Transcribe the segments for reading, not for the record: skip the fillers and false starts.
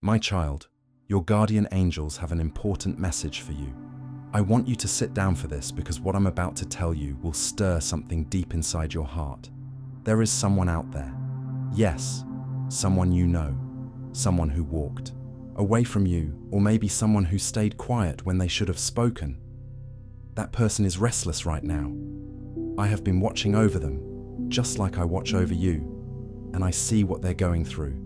My child, your guardian angels have an important message for you. I want you to sit down for this because what I'm about to tell you will stir something deep inside your heart. There is someone out there. Yes, someone you know. Someone who walked away from you, or maybe someone who stayed quiet when they should have spoken. That person is restless right now. I have been watching over them, just like I watch over you, and I see what they're going through.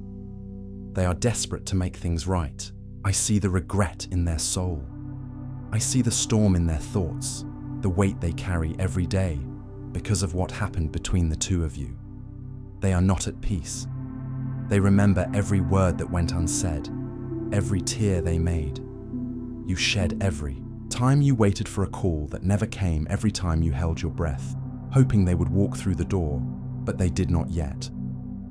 They are desperate to make things right. I see the regret in their soul. I see the storm in their thoughts, the weight they carry every day because of what happened between the two of you. They are not at peace. They remember every word that went unsaid, every tear they made. You shed every time you waited for a call that never came, every time you held your breath, hoping they would walk through the door, but they did not yet.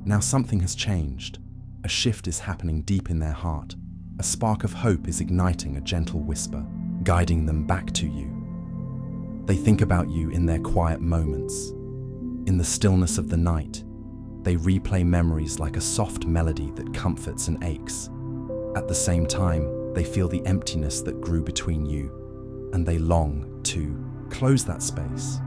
Now something has changed. A shift is happening deep in their heart. A spark of hope is igniting, a gentle whisper, guiding them back to you. They think about you in their quiet moments. In the stillness of the night, they replay memories like a soft melody that comforts and aches. At the same time, they feel the emptiness that grew between you, and they long to close that space.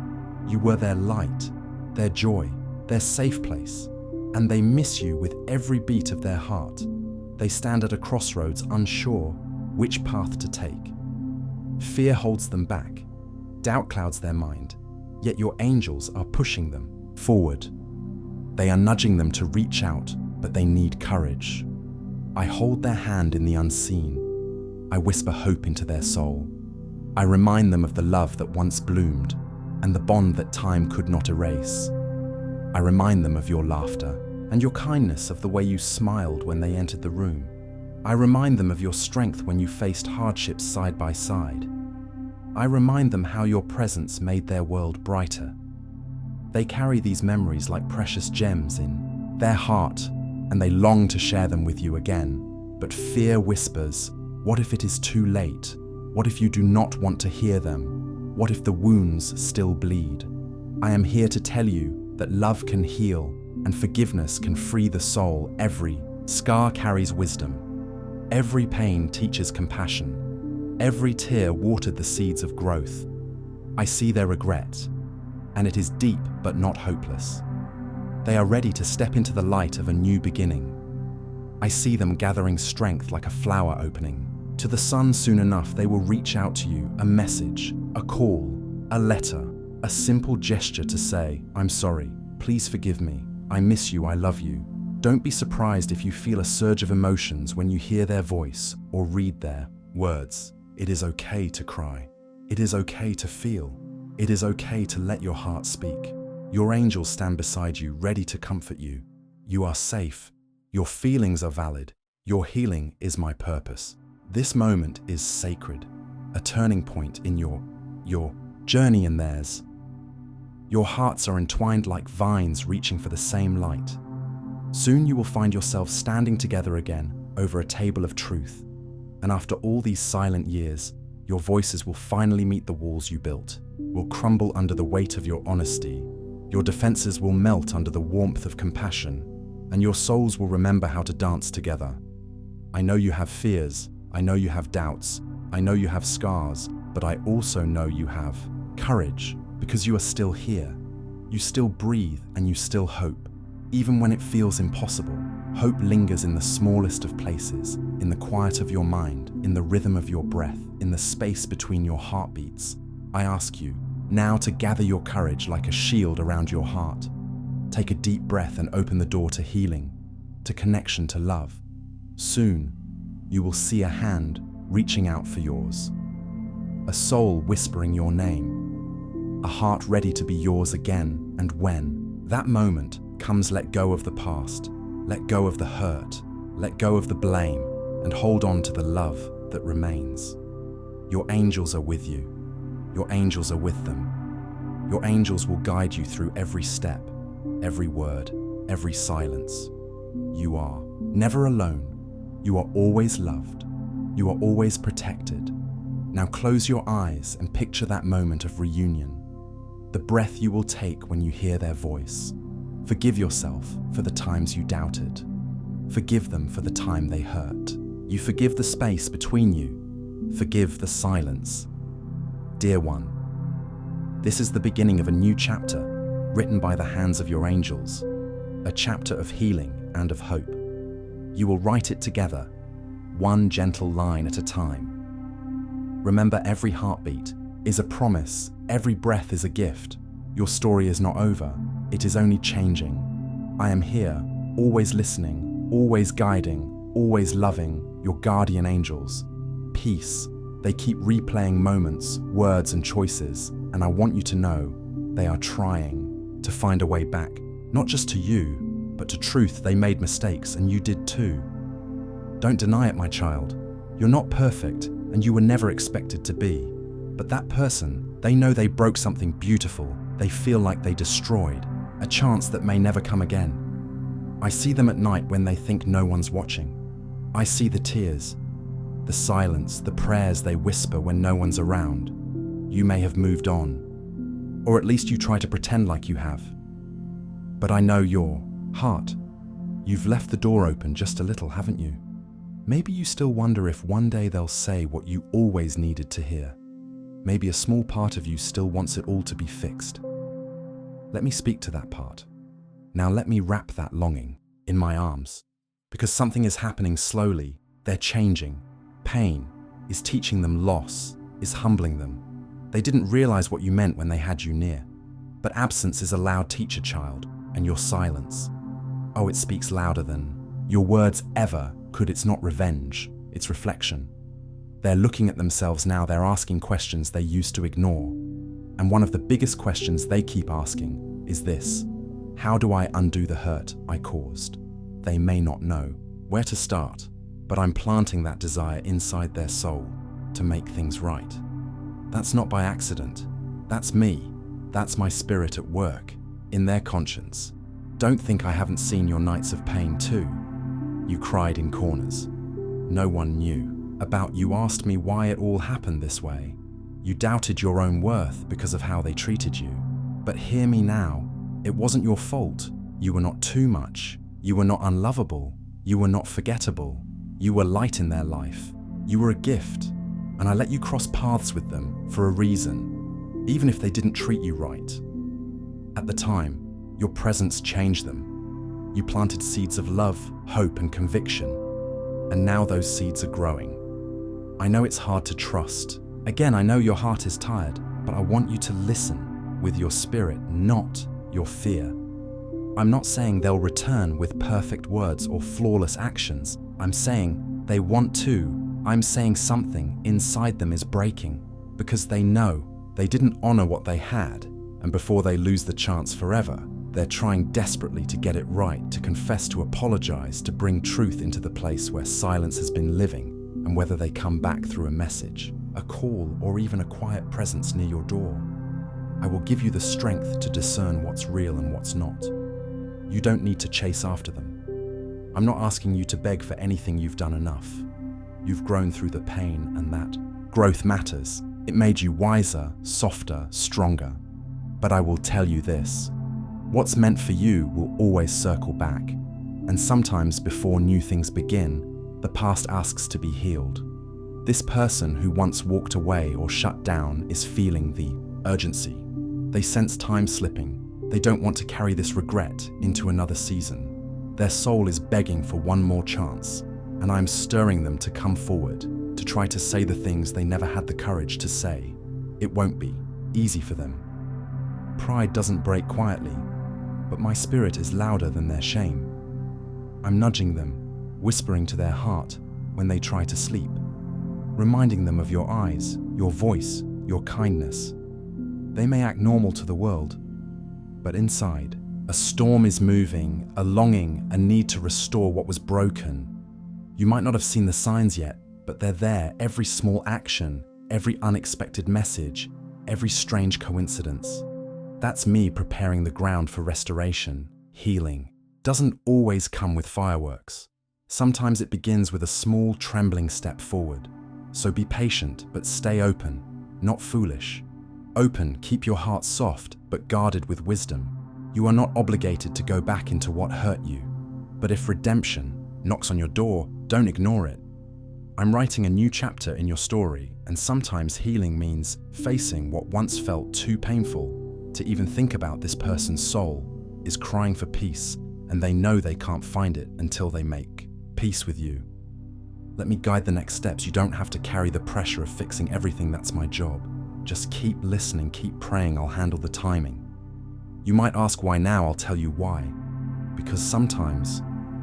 You were their light, their joy, their safe place, and they miss you with every beat of their heart. They stand at a crossroads, unsure which path to take. Fear holds them back, doubt clouds their mind, yet your angels are pushing them forward. They are nudging them to reach out, but they need courage. I hold their hand in the unseen. I whisper hope into their soul. I remind them of the love that once bloomed and the bond that time could not erase. I remind them of your laughter and your kindness, of the way you smiled when they entered the room. I remind them of your strength when you faced hardships side by side. I remind them how your presence made their world brighter. They carry these memories like precious gems in their heart, and they long to share them with you again. But fear whispers, what if it is too late? What if you do not want to hear them? What if the wounds still bleed? I am here to tell you that love can heal and forgiveness can free the soul. Every scar carries wisdom. Every pain teaches compassion. Every tear watered the seeds of growth. I see their regret, and it is deep but not hopeless. They are ready to step into the light of a new beginning. I see them gathering strength like a flower opening. To the sun, soon enough they will reach out to you, a message, a call, a letter, a simple gesture to say, I'm sorry, please forgive me, I miss you, I love you. Don't be surprised if you feel a surge of emotions when you hear their voice or read their words. It is okay to cry. It is okay to feel. It is okay to let your heart speak. Your angels stand beside you, ready to comfort you. You are safe. Your feelings are valid. Your healing is my purpose. This moment is sacred, a turning point in your journey and theirs. Your hearts are entwined like vines reaching for the same light. Soon you will find yourself standing together again over a table of truth. And after all these silent years, your voices will finally meet the walls you built, will crumble under the weight of your honesty. Your defenses will melt under the warmth of compassion, and your souls will remember how to dance together. I know you have fears, I know you have doubts, I know you have scars, but I also know you have courage, because you are still here. You still breathe and you still hope. Even when it feels impossible, hope lingers in the smallest of places, in the quiet of your mind, in the rhythm of your breath, in the space between your heartbeats. I ask you now to gather your courage like a shield around your heart. Take a deep breath and open the door to healing, to connection, to love. Soon, you will see a hand reaching out for yours, a soul whispering your name, a heart ready to be yours again. And when that moment comes, let go of the past, let go of the hurt, let go of the blame, and hold on to the love that remains. Your angels are with you. Your angels are with them. Your angels will guide you through every step, every word, every silence. You are never alone. You are always loved. You are always protected. Now close your eyes and picture that moment of reunion, the breath you will take when you hear their voice. Forgive yourself for the times you doubted. Forgive them for the time they hurt. You forgive the space between you. Forgive the silence. Dear one, this is the beginning of a new chapter, written by the hands of your angels, a chapter of healing and of hope. You will write it together, one gentle line at a time. Remember, every heartbeat is a promise, every breath is a gift. Your story is not over, it is only changing. I am here, always listening, always guiding, always loving, your guardian angels. Peace. They keep replaying moments, words and choices, and I want you to know they are trying to find a way back, not just to you, but to truth. They made mistakes and you did too. Don't deny it, my child. You're not perfect and you were never expected to be. But that person, they know they broke something beautiful. They feel like they destroyed a chance that may never come again. I see them at night when they think no one's watching. I see the tears, the silence, the prayers they whisper when no one's around. You may have moved on, or at least you try to pretend like you have. But I know your heart. You've left the door open just a little, haven't you? Maybe you still wonder if one day they'll say what you always needed to hear. Maybe a small part of you still wants it all to be fixed. Let me speak to that part. Now let me wrap that longing in my arms, because something is happening slowly. They're changing. Pain is teaching them, loss is humbling them. They didn't realize what you meant when they had you near. But absence is a loud teacher, child, and your silence, oh, it speaks louder than your words ever could. It's not revenge, it's reflection. They're looking at themselves now, they're asking questions they used to ignore. And one of the biggest questions they keep asking is this: how do I undo the hurt I caused? They may not know where to start, but I'm planting that desire inside their soul to make things right. That's not by accident. That's me. That's my spirit at work, in their conscience. Don't think I haven't seen your nights of pain too. You cried in corners. No one knew about. You asked me why it all happened this way. You doubted your own worth because of how they treated you. But hear me now. It wasn't your fault. You were not too much. You were not unlovable. You were not forgettable. You were light in their life. You were a gift. And I let you cross paths with them for a reason, even if they didn't treat you right. At the time, your presence changed them. You planted seeds of love, hope, and conviction. And now those seeds are growing. I know it's hard to trust. Again, I know your heart is tired, but I want you to listen with your spirit, not your fear. I'm not saying they'll return with perfect words or flawless actions. I'm saying they want to. I'm saying something inside them is breaking because they know they didn't honor what they had, and before they lose the chance forever, they're trying desperately to get it right, to confess, to apologize, to bring truth into the place where silence has been living. And whether they come back through a message, a call, or even a quiet presence near your door, I will give you the strength to discern what's real and what's not. You don't need to chase after them. I'm not asking you to beg for anything. You've done enough. You've grown through the pain, and that growth matters. It made you wiser, softer, stronger. But I will tell you this: what's meant for you will always circle back. And sometimes before new things begin, the past asks to be healed. This person who once walked away or shut down is feeling the urgency. They sense time slipping. They don't want to carry this regret into another season. Their soul is begging for one more chance, and I'm stirring them to come forward, to try to say the things they never had the courage to say. It won't be easy for them. Pride doesn't break quietly, but my spirit is louder than their shame. I'm nudging them, whispering to their heart when they try to sleep, reminding them of your eyes, your voice, your kindness. They may act normal to the world, but inside, a storm is moving, a longing, a need to restore what was broken. You might not have seen the signs yet, but they're there. Every small action, every unexpected message, every strange coincidence. That's me preparing the ground for restoration. Healing doesn't always come with fireworks. Sometimes it begins with a small, trembling step forward. So be patient, but stay open, not foolish. Open, keep your heart soft, but guarded with wisdom. You are not obligated to go back into what hurt you. But if redemption knocks on your door, don't ignore it. I'm writing a new chapter in your story, and sometimes healing means facing what once felt too painful to even think about. This person's soul is crying for peace, and they know they can't find it until they make peace with you. Let me guide the next steps. You don't have to carry the pressure of fixing everything. That's my job. Just keep listening, keep praying. I'll handle the timing. You might ask why now. I'll tell you why. Because sometimes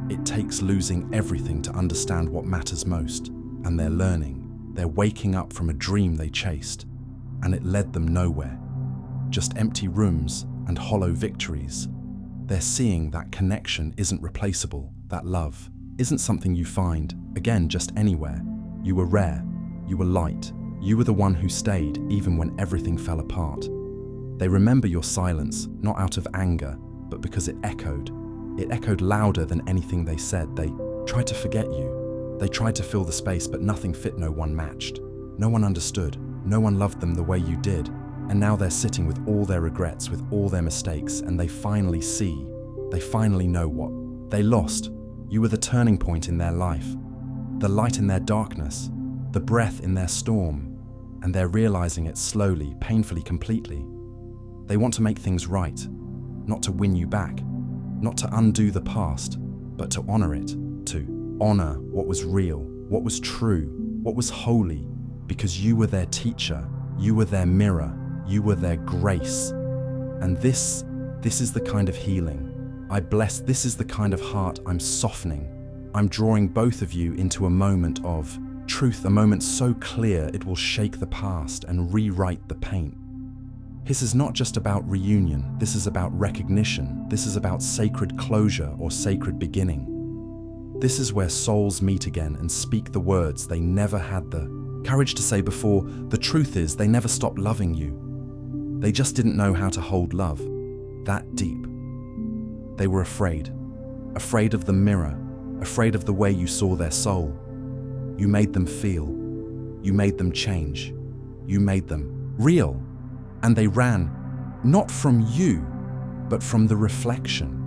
it takes losing everything to understand what matters most. And they're learning. They're waking up from a dream they chased, and it led them nowhere. Just empty rooms and hollow victories. They're seeing that connection isn't replaceable, that love isn't something you find, again, just anywhere. You were rare, you were light, you were the one who stayed even when everything fell apart. They remember your silence, not out of anger, but because it echoed. It echoed louder than anything they said. They tried to forget you. They tried to fill the space, but nothing fit. No one matched. No one understood. No one loved them the way you did. And now they're sitting with all their regrets, with all their mistakes, and they finally see. They finally know what they lost. You were the turning point in their life, the light in their darkness, the breath in their storm, and they're realizing it slowly, painfully, completely. They want to make things right, not to win you back, not to undo the past, but to honor it, to honor what was real, what was true, what was holy, because you were their teacher, you were their mirror, you were their grace. And this is the kind of healing I bless. This is the kind of heart I'm softening. I'm drawing both of you into a moment of truth, a moment so clear it will shake the past and rewrite the paint. This is not just about reunion. This is about recognition. This is about sacred closure or sacred beginning. This is where souls meet again and speak the words they never had the courage to say before. The truth is, they never stopped loving you. They just didn't know how to hold love that deep. They were afraid of the mirror, afraid of the way you saw their soul. You made them feel, you made them change, you made them real. And they ran, not from you, but from the reflection.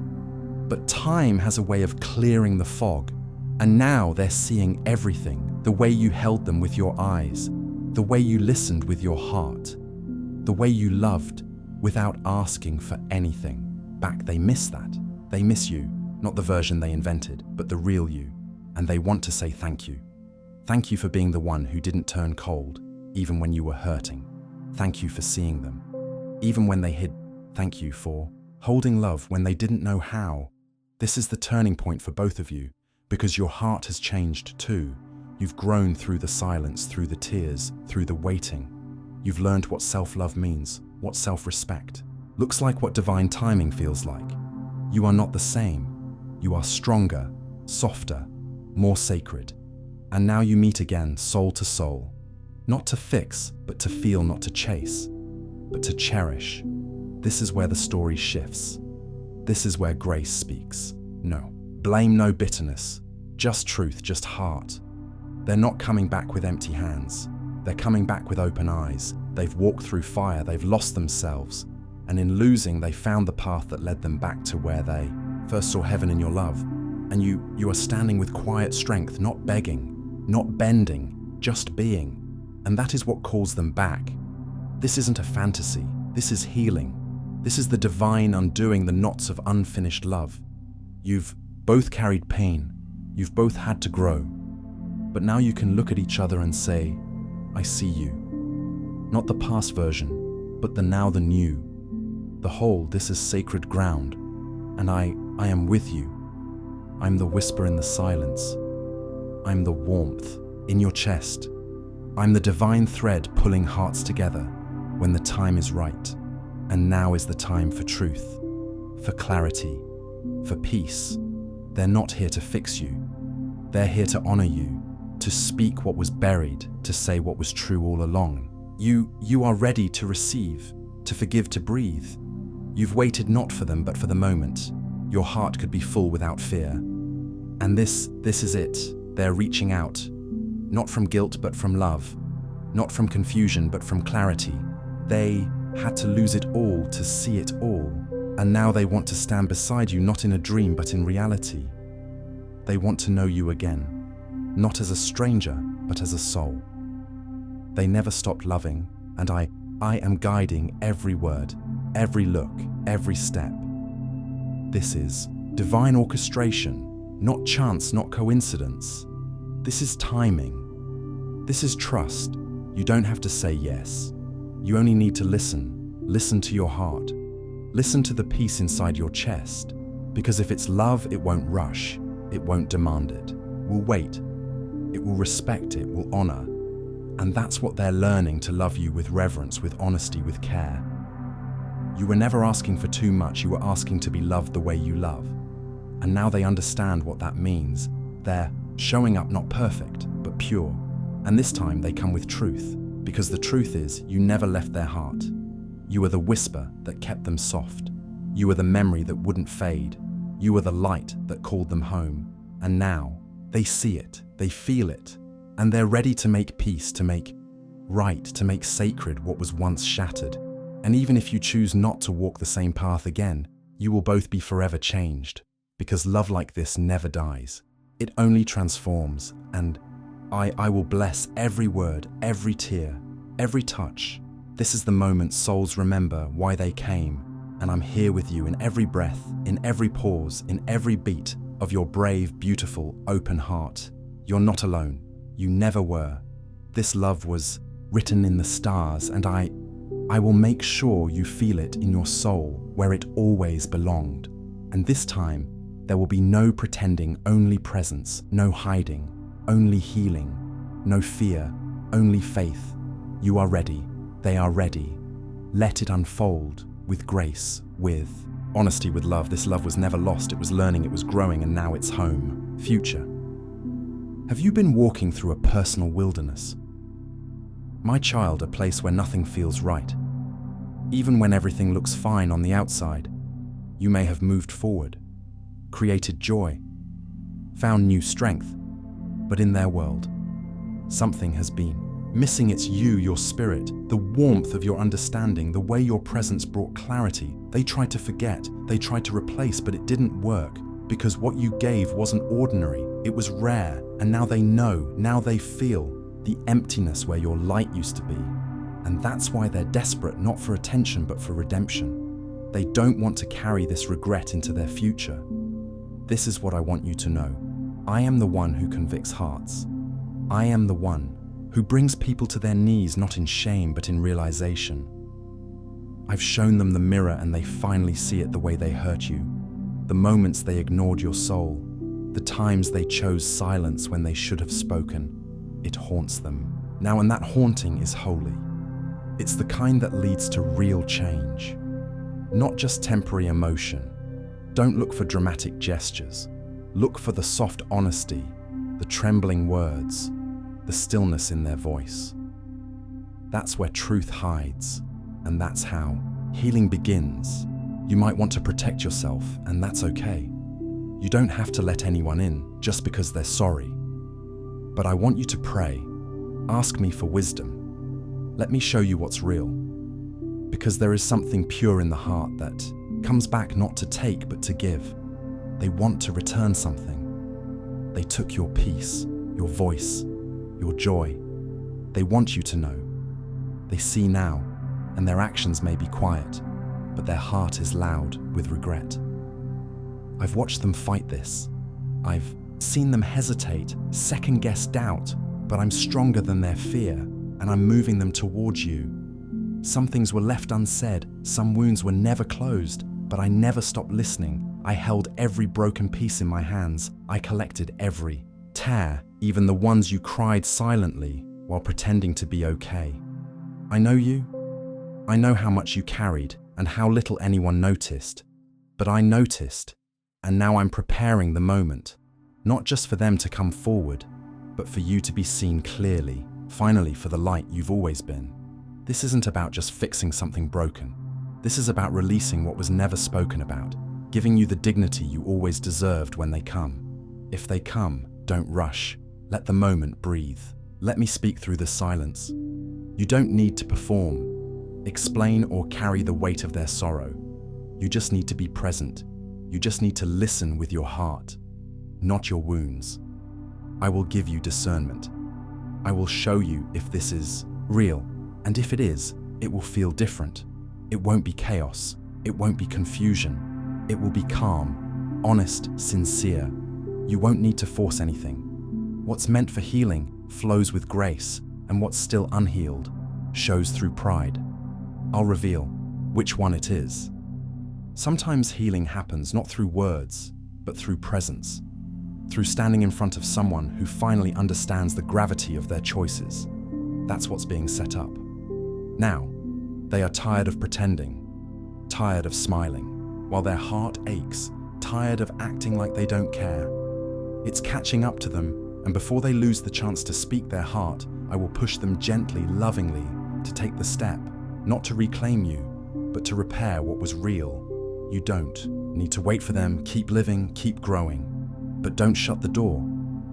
But time has a way of clearing the fog, and now they're seeing everything, the way you held them with your eyes, the way you listened with your heart, the way you loved without asking for anything back. They miss that. They miss you, not the version they invented, but the real you. And they want to say thank you. Thank you for being the one who didn't turn cold, even when you were hurting. Thank you for seeing them, even when they hid. Thank you for holding love when they didn't know how. This is the turning point for both of you, because your heart has changed too. You've grown through the silence, through the tears, through the waiting. You've learned what self-love means, what self-respect looks like, what divine timing feels like. You are not the same. You are stronger, softer, more sacred. And now you meet again, soul to soul. Not to fix, but to feel, not to chase, but to cherish. This is where the story shifts. This is where grace speaks. No blame, no bitterness, just truth, just heart. They're not coming back with empty hands. They're coming back with open eyes. They've walked through fire, they've lost themselves. And in losing, they found the path that led them back to where they first saw heaven in your love. And you are standing with quiet strength, not begging, not bending, just being. And that is what calls them back. This isn't a fantasy. This is healing. This is the divine undoing the knots of unfinished love. You've both carried pain. You've both had to grow. But now you can look at each other and say, I see you. Not the past version, but the now, the new. The whole. This is sacred ground. And I am with you. I'm the whisper in the silence. I'm the warmth in your chest. I'm the divine thread pulling hearts together when the time is right. And now is the time for truth, for clarity, for peace. They're not here to fix you. They're here to honor you, to speak what was buried, to say what was true all along. You are ready to receive, to forgive, to breathe. You've waited not for them, but for the moment. Your heart could be full without fear. And this is it. They're reaching out, not from guilt, but from love. Not from confusion, but from clarity. They had to lose it all to see it all. And now they want to stand beside you, not in a dream, but in reality. They want to know you again, not as a stranger, but as a soul. They never stopped loving, and I am guiding every word, every look, every step. This is divine orchestration, not chance, not coincidence. This is timing. This is trust. You don't have to say yes. You only need to listen. Listen to your heart. Listen to the peace inside your chest. Because if it's love, it won't rush. It won't demand it. Will wait. It will respect it, will honor. And that's what they're learning, to love you with reverence, with honesty, with care. You were never asking for too much, you were asking to be loved the way you love. And now they understand what that means. They're showing up not perfect, but pure. And this time they come with truth, because the truth is you never left their heart. You were the whisper that kept them soft. You were the memory that wouldn't fade. You were the light that called them home. And now they see it, they feel it, and they're ready to make peace, to make right, to make sacred what was once shattered. And even if you choose not to walk the same path again, you will both be forever changed, because love like this never dies. It only transforms, and I will bless every word, every tear, every touch. This is the moment souls remember why they came, and I'm here with you in every breath, in every pause, in every beat of your brave, beautiful, open heart. You're not alone. You never were. This love was written in the stars, and I will make sure you feel it in your soul where it always belonged. And this time, there will be no pretending, only presence, no hiding, only healing, no fear, only faith. You are ready. They are ready. Let it unfold with grace, with honesty, with love. This love was never lost. It was learning, it was growing, and now it's home. Future. Have you been walking through a personal wilderness? My child, a place where nothing feels right. Even when everything looks fine on the outside, you may have moved forward, created joy, found new strength, but in their world, something has been missing. It's you, your spirit, the warmth of your understanding, the way your presence brought clarity. They tried to forget, they tried to replace, but it didn't work, because what you gave wasn't ordinary, it was rare, and now they know, now they feel the emptiness where your light used to be. And that's why they're desperate, not for attention, but for redemption. They don't want to carry this regret into their future. This is what I want you to know. I am the one who convicts hearts. I am the one who brings people to their knees, not in shame, but in realization. I've shown them the mirror, and they finally see it the way they hurt you. The moments they ignored your soul, the times they chose silence when they should have spoken. It haunts them now, and that haunting is holy. It's the kind that leads to real change, not just temporary emotion. Don't look for dramatic gestures. Look for the soft honesty, the trembling words, the stillness in their voice. That's where truth hides, and that's how healing begins. You might want to protect yourself, and that's okay. You don't have to let anyone in just because they're sorry. But I want you to pray. Ask me for wisdom. Let me show you what's real. Because there is something pure in the heart that comes back not to take but to give. They want to return something. They took your peace, your voice, your joy. They want you to know. They see now, and their actions may be quiet, but their heart is loud with regret. I've watched them fight this. I've seen them hesitate, second-guess doubt, but I'm stronger than their fear, and I'm moving them towards you. Some things were left unsaid, some wounds were never closed, but I never stopped listening. I held every broken piece in my hands. I collected every tear, even the ones you cried silently while pretending to be okay. I know you. I know how much you carried and how little anyone noticed. But I noticed, and now I'm preparing the moment, not just for them to come forward, but for you to be seen clearly, finally for the light you've always been. This isn't about just fixing something broken. This is about releasing what was never spoken about, giving you the dignity you always deserved when they come. If they come, don't rush. Let the moment breathe. Let me speak through the silence. You don't need to perform, explain, or carry the weight of their sorrow. You just need to be present. You just need to listen with your heart, not your wounds. I will give you discernment. I will show you if this is real. And if it is, it will feel different. It won't be chaos. It won't be confusion. It will be calm, honest, sincere. You won't need to force anything. What's meant for healing flows with grace, and what's still unhealed shows through pride. I'll reveal which one it is. Sometimes healing happens not through words, but through presence. Through standing in front of someone who finally understands the gravity of their choices. That's what's being set up. Now, they are tired of pretending, tired of smiling, while their heart aches, tired of acting like they don't care. It's catching up to them, and before they lose the chance to speak their heart, I will push them gently, lovingly, to take the step, not to reclaim you, but to repair what was real. You don't need to wait for them. Keep living, keep growing. But don't shut the door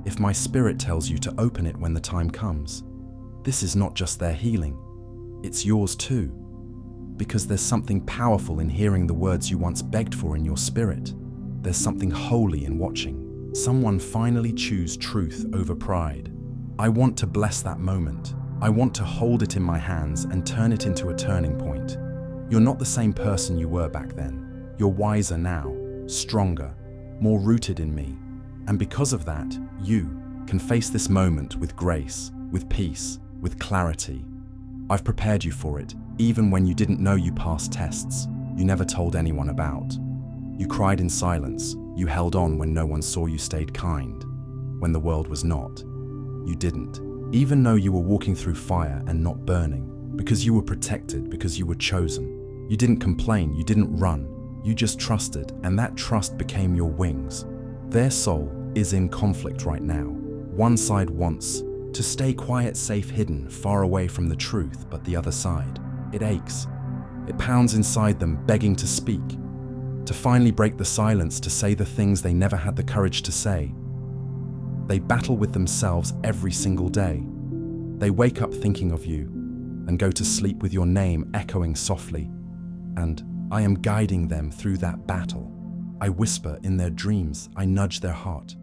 if my spirit tells you to open it when the time comes. This is not just their healing, it's yours too. Because there's something powerful in hearing the words you once begged for in your spirit. There's something holy in watching someone finally choose truth over pride. I want to bless that moment. I want to hold it in my hands and turn it into a turning point. You're not the same person you were back then. You're wiser now, stronger, more rooted in me. And because of that, you can face this moment with grace, with peace, with clarity. I've prepared you for it, even when you didn't know you passed tests you never told anyone about. You cried in silence. You held on when no one saw. You stayed kind when the world was not. You didn't even know you were walking through fire and not burning, because you were protected, because you were chosen. You didn't complain, you didn't run, you just trusted, and that trust became your wings. Their soul is in conflict right now. One side wants to stay quiet, safe, hidden, far away from the truth, but the other side, it aches. It pounds inside them, begging to speak, to finally break the silence, to say the things they never had the courage to say. They battle with themselves every single day. They wake up thinking of you and go to sleep with your name echoing softly. And I am guiding them through that battle. I whisper in their dreams, I nudge their heart.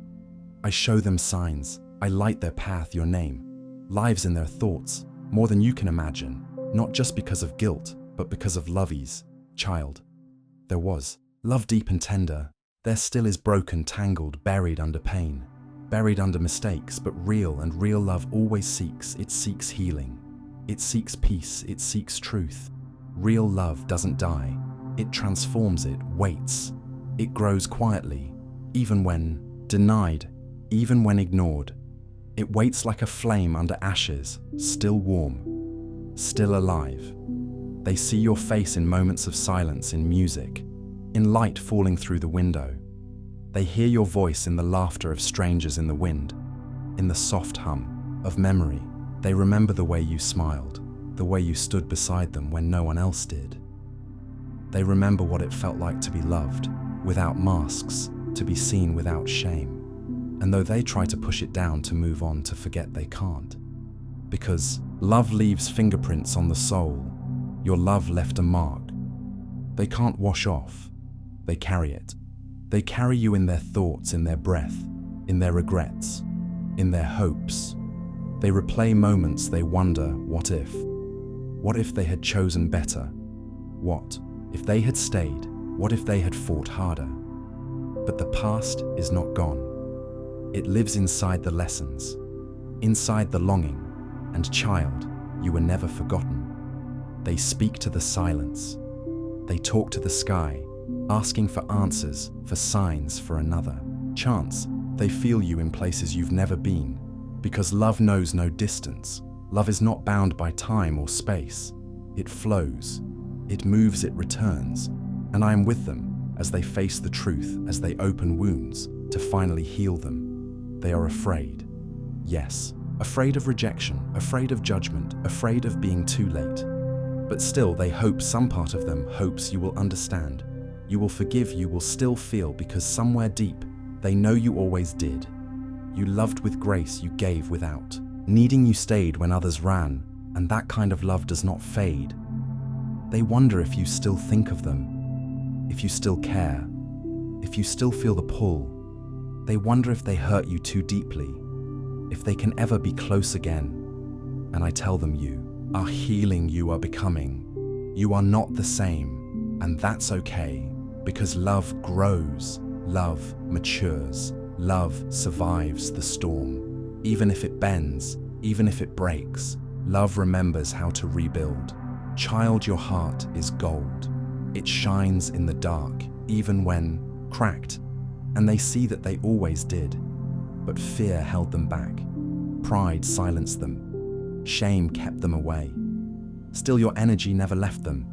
I show them signs, I light their path, your name. Lives in their thoughts, more than you can imagine, not just because of guilt, but because of love's child. There was love deep and tender. There still is broken, tangled, buried under pain. Buried under mistakes, but real, and real love always seeks. It seeks healing. It seeks peace. It seeks truth. Real love doesn't die. It transforms. It waits. It grows quietly, even when denied, even when ignored. It waits like a flame under ashes, still warm, still alive. They see your face in moments of silence, in music, in light falling through the window. They hear your voice in the laughter of strangers in the wind, in the soft hum of memory. They remember the way you smiled, the way you stood beside them when no one else did. They remember what it felt like to be loved, without masks, to be seen without shame. And though they try to push it down, to move on, to forget, they can't. Because love leaves fingerprints on the soul. Your love left a mark. They can't wash off. They carry it. They carry you in their thoughts, in their breath, in their regrets, in their hopes. They replay moments. They wonder, what if? What if they had chosen better? What if they had stayed? What if they had fought harder? But the past is not gone. It lives inside the lessons, inside the longing. And child, you were never forgotten. They speak to the silence. They talk to the sky, asking for answers, for signs, for another chance. They feel you in places you've never been, because love knows no distance. Love is not bound by time or space. It flows, it moves, it returns. And I am with them as they face the truth, as they open wounds to finally heal them. They are afraid. Yes, afraid of rejection, afraid of judgment, afraid of being too late. But still, they hope. Some part of them hopes you will understand. You will forgive, you will still feel, because somewhere deep, they know you always did. You loved with grace, you gave without needing, you stayed when others ran, and that kind of love does not fade. They wonder if you still think of them, if you still care, if you still feel the pull. They wonder if they hurt you too deeply, if they can ever be close again. and I tell them you are healing, you are becoming. You are not the same, and that's okay, because love grows, love matures, love survives the storm. Even if it bends, even if it breaks, love remembers how to rebuild. Child, your heart is gold. It shines in the dark, even when cracked, and they see that they always did. But fear held them back. Pride silenced them. Shame kept them away. Still, your energy never left them.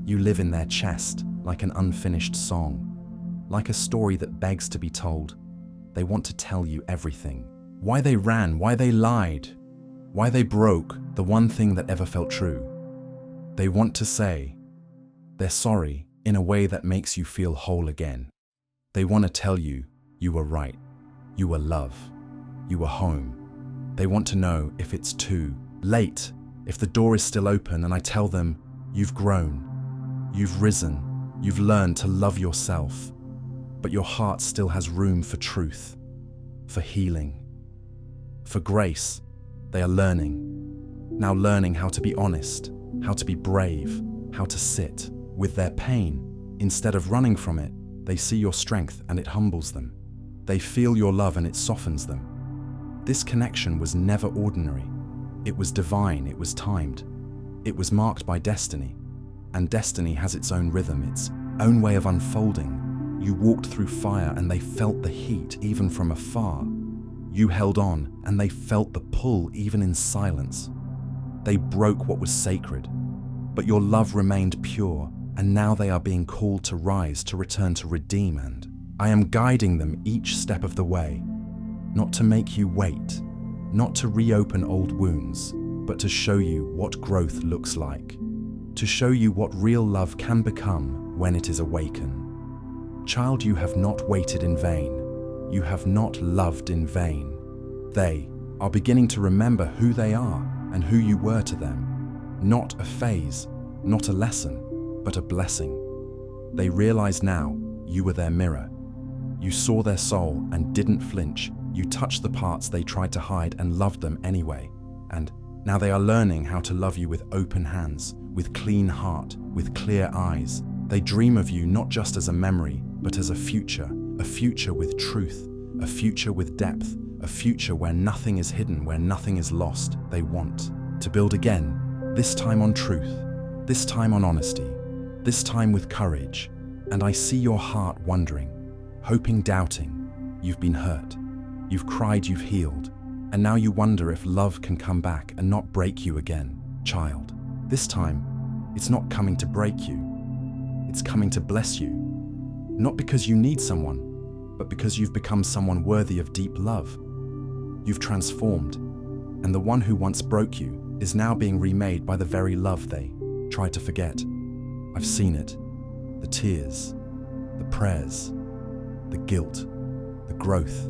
You live in their chest like an unfinished song, like a story that begs to be told. They want to tell you everything. Why they ran, why they lied, why they broke the one thing that ever felt true. They want to say they're sorry in a way that makes you feel whole again. They want to tell you you were right, you were love, you were home. They want to know if it's too late, if the door is still open, and I tell them you've grown, you've risen, you've learned to love yourself, but your heart still has room for truth, for healing, for grace. They are now learning how to be honest, how to be brave, how to sit with their pain. Instead of running from it, they see your strength and it humbles them. They feel your love and it softens them. This connection was never ordinary. It was divine, it was timed. It was marked by destiny. And destiny has its own rhythm, its own way of unfolding. You walked through fire and they felt the heat even from afar. You held on and they felt the pull even in silence. They broke what was sacred, but your love remained pure, and now they are being called to rise, to return, to redeem, and I am guiding them each step of the way, not to make you wait, not to reopen old wounds, but to show you what growth looks like, to show you what real love can become when it is awakened. Child, you have not waited in vain. You have not loved in vain. They are beginning to remember who they are and who you were to them. Not a phase, not a lesson, but a blessing. They realize now you were their mirror. You saw their soul and didn't flinch. You touched the parts they tried to hide and loved them anyway. And now they are learning how to love you with open hands, with clean heart, with clear eyes. They dream of you not just as a memory, but as a future with truth, a future with depth, a future where nothing is hidden, where nothing is lost. They want to build again, this time on truth, this time on honesty, this time with courage. And I see your heart wondering, hoping, doubting. You've been hurt, you've cried, you've healed, and now you wonder if love can come back and not break you again. Child, this time, it's not coming to break you, it's coming to bless you. Not because you need someone, but because you've become someone worthy of deep love. You've transformed, and the one who once broke you is now being remade by the very love they tried to forget. I've seen it, the tears, the prayers, the guilt, the growth.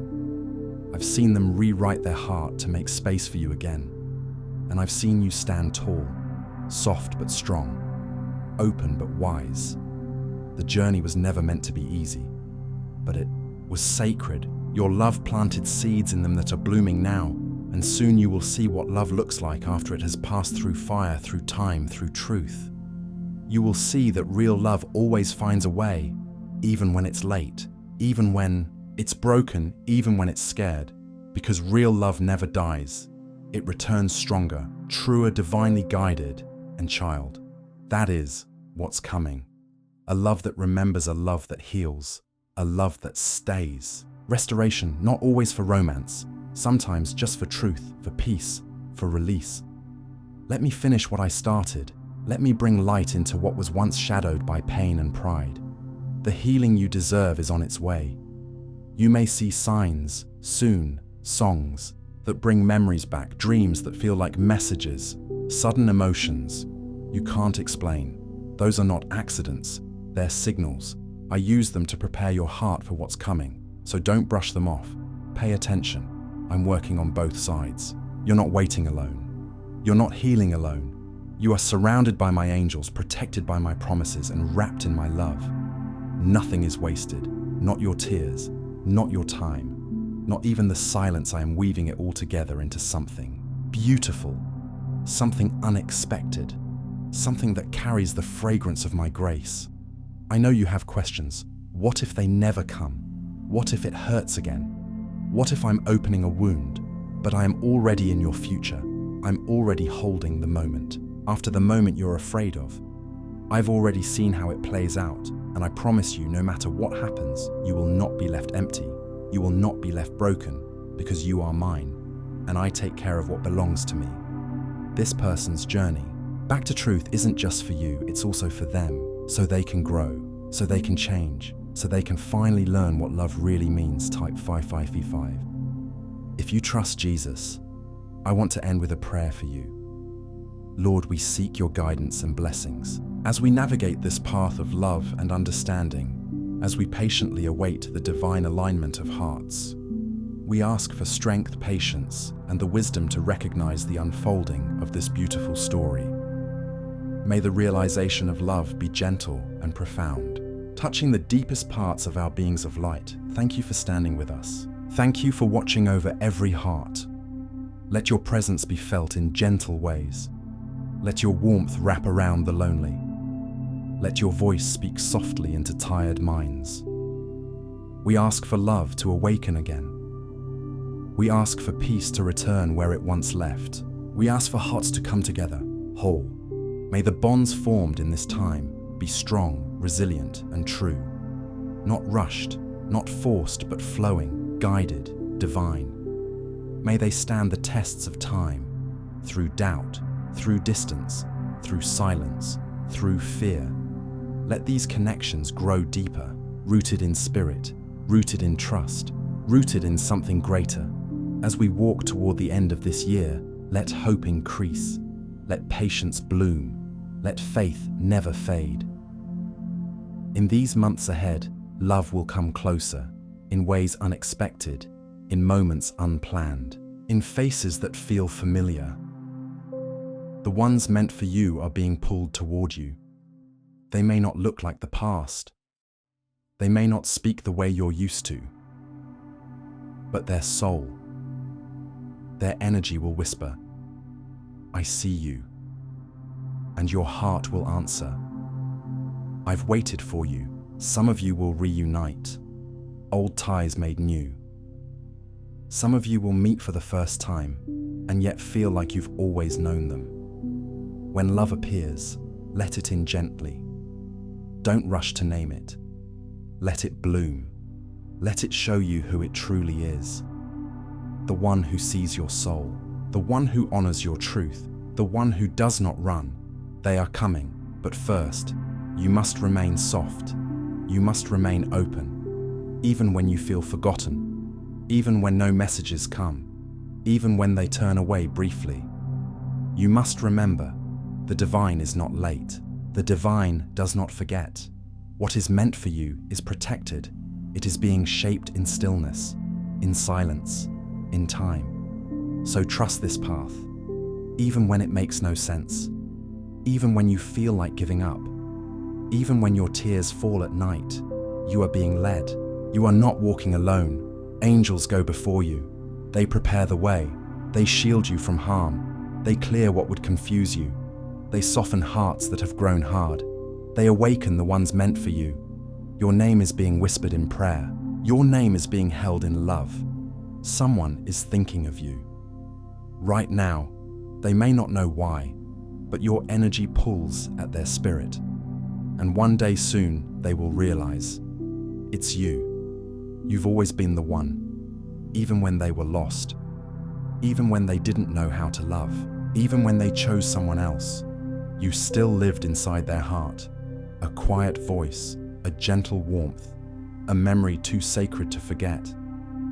I've seen them rewrite their heart to make space for you again. And I've seen you stand tall, soft but strong, open but wise. The journey was never meant to be easy, but it was sacred. Your love planted seeds in them that are blooming now, and soon you will see what love looks like after it has passed through fire, through time, through truth. You will see that real love always finds a way, even when it's late, even when it's broken, even when it's scared, because real love never dies. It returns stronger, truer, divinely guided, and child. That is what's coming. A love that remembers, a love that heals, a love that stays. Restoration, not always for romance, sometimes just for truth, for peace, for release. Let me finish what I started. Let me bring light into what was once shadowed by pain and pride. The healing you deserve is on its way. You may see signs, soon, songs that bring memories back, dreams that feel like messages, sudden emotions you can't explain. Those are not accidents, they're signals. I use them to prepare your heart for what's coming. So don't brush them off. Pay attention. I'm working on both sides. You're not waiting alone. You're not healing alone. You are surrounded by my angels, protected by my promises, and wrapped in my love. Nothing is wasted. Not your tears, not your time, not even the silence. I am weaving it all together into something beautiful. something unexpected, something that carries the fragrance of my grace. I know you have questions. What if they never come? What if it hurts again? What if I'm opening a wound? But I am already in your future. I'm already holding the moment. After the moment you're afraid of, I've already seen how it plays out, and I promise you, no matter what happens, you will not be left empty. You will not be left broken, because you are mine, and I take care of what belongs to me. This person's journey back to truth isn't just for you, it's also for them, so they can grow, so they can change, so they can finally learn what love really means. Type 5555. If you trust Jesus, I want to end with a prayer for you. Lord, we seek your guidance and blessings as we navigate this path of love and understanding, as we patiently await the divine alignment of hearts. We ask for strength, patience, and the wisdom to recognize the unfolding of this beautiful story. May the realization of love be gentle and profound, touching the deepest parts of our beings of light. Thank you for standing with us. Thank you for watching over every heart. Let your presence be felt in gentle ways. Let your warmth wrap around the lonely. Let your voice speak softly into tired minds. We ask for love to awaken again. We ask for peace to return where it once left. We ask for hearts to come together, whole. May the bonds formed in this time be strong, resilient, and true. Not rushed, not forced, but flowing, guided, divine. May they stand the tests of time, through doubt, through distance, through silence, through fear. Let these connections grow deeper, rooted in spirit, rooted in trust, rooted in something greater. As we walk toward the end of this year, let hope increase, let patience bloom, let faith never fade. In these months ahead, love will come closer, in ways unexpected, in moments unplanned, in faces that feel familiar. The ones meant for you are being pulled toward you. They may not look like the past. They may not speak the way you're used to. But their soul, their energy will whisper, I see you. And your heart will answer, I've waited for you. Some of you will reunite, old ties made new. Some of you will meet for the first time, and yet feel like you've always known them. When love appears, let it in gently. Don't rush to name it. Let it bloom. Let it show you who it truly is. The one who sees your soul, the one who honors your truth, the one who does not run. They are coming, but first, you must remain soft. You must remain open, even when you feel forgotten, even when no messages come, even when they turn away briefly. You must remember, the divine is not late. The divine does not forget. What is meant for you is protected. It is being shaped in stillness, in silence, in time. So trust this path, even when it makes no sense, even when you feel like giving up, even when your tears fall at night. You are being led. You are not walking alone. Angels go before you. They prepare the way. They shield you from harm. They clear what would confuse you. They soften hearts that have grown hard. They awaken the ones meant for you. Your name is being whispered in prayer. Your name is being held in love. Someone is thinking of you. Right now, they may not know why, but your energy pulls at their spirit. And one day soon, they will realize, it's you. You've always been the one, even when they were lost, even when they didn't know how to love, even when they chose someone else. You still lived inside their heart, a quiet voice, a gentle warmth, a memory too sacred to forget.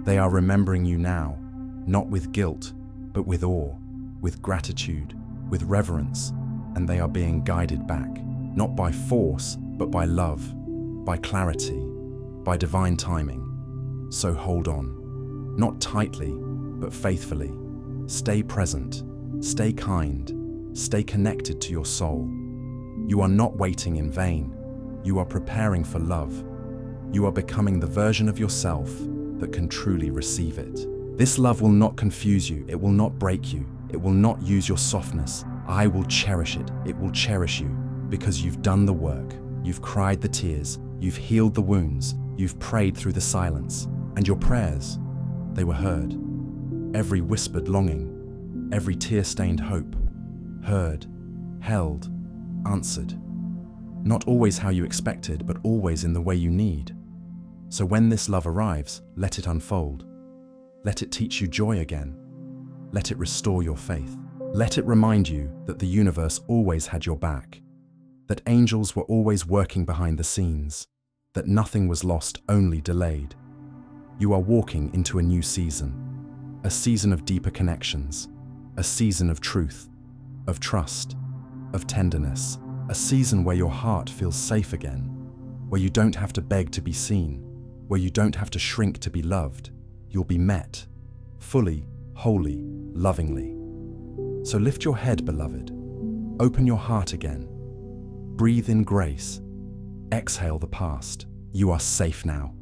They are remembering you now, not with guilt, but with awe, with gratitude, with reverence, and they are being guided back, not by force, but by love, by clarity, by divine timing. So hold on, not tightly, but faithfully. Stay present, stay kind, stay connected to your soul. You are not waiting in vain. You are preparing for love. You are becoming the version of yourself that can truly receive it. This love will not confuse you. It will not break you. It will not use your softness. I will cherish it. It will cherish you because you've done the work. You've cried the tears. You've healed the wounds. You've prayed through the silence. And your prayers, they were heard. Every whispered longing, every tear-stained hope, heard, held, answered. Not always how you expected, but always in the way you need. So when this love arrives, let it unfold. Let it teach you joy again. Let it restore your faith. Let it remind you that the universe always had your back, that angels were always working behind the scenes, that nothing was lost, only delayed. You are walking into a new season, a season of deeper connections, a season of truth, of trust, of tenderness, a season where your heart feels safe again, where you don't have to beg to be seen, where you don't have to shrink to be loved. You'll be met, fully, wholly, lovingly. So lift your head, beloved. Open your heart again. Breathe in grace. Exhale the past. You are safe now.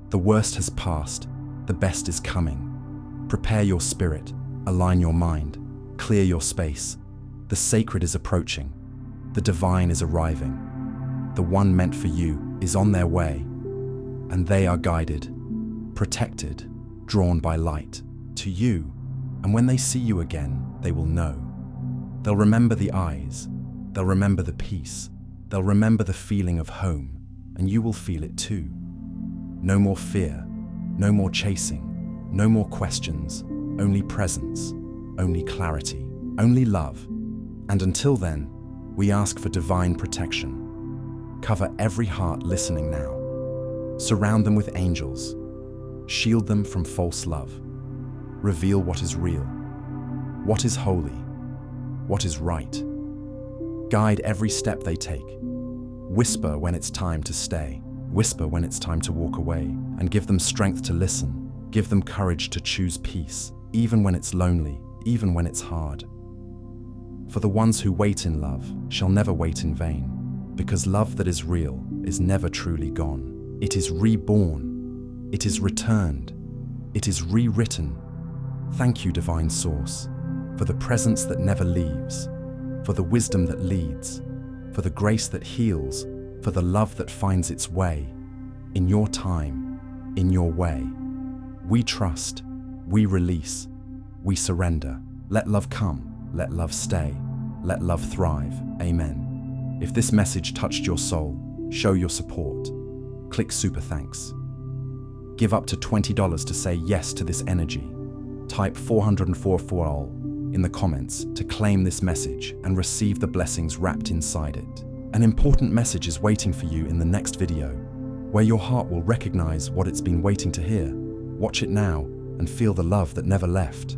The worst has passed. The best is coming. Prepare your spirit. Align your mind. Clear your space. The sacred is approaching. The divine is arriving. The one meant for you is on their way. And they are guided, protected, drawn by light to you. And when they see you again, they will know. They'll remember the eyes. They'll remember the peace. They'll remember the feeling of home. And you will feel it too. No more fear. No more chasing. No more questions. Only presence. Only clarity. Only love. And until then, we ask for divine protection. Cover every heart listening now. Surround them with angels. Shield them from false love. Reveal what is real, what is holy, what is right. Guide every step they take. Whisper when it's time to stay. Whisper when it's time to walk away. And give them strength to listen. Give them courage to choose peace, even when it's lonely, even when it's hard. For the ones who wait in love shall never wait in vain, because love that is real is never truly gone. It is reborn. It is returned. It is rewritten. Thank you, Divine Source, for the presence that never leaves, for the wisdom that leads, for the grace that heals, for the love that finds its way, in your time, in your way. We trust, we release, we surrender. Let love come, let love stay, let love thrive. Amen. If this message touched your soul, show your support. Click Super Thanks. Give up to $20 to say yes to this energy. Type 404 in the comments to claim this message and receive the blessings wrapped inside it. An important message is waiting for you in the next video, where your heart will recognize what it's been waiting to hear. Watch it now and feel the love that never left.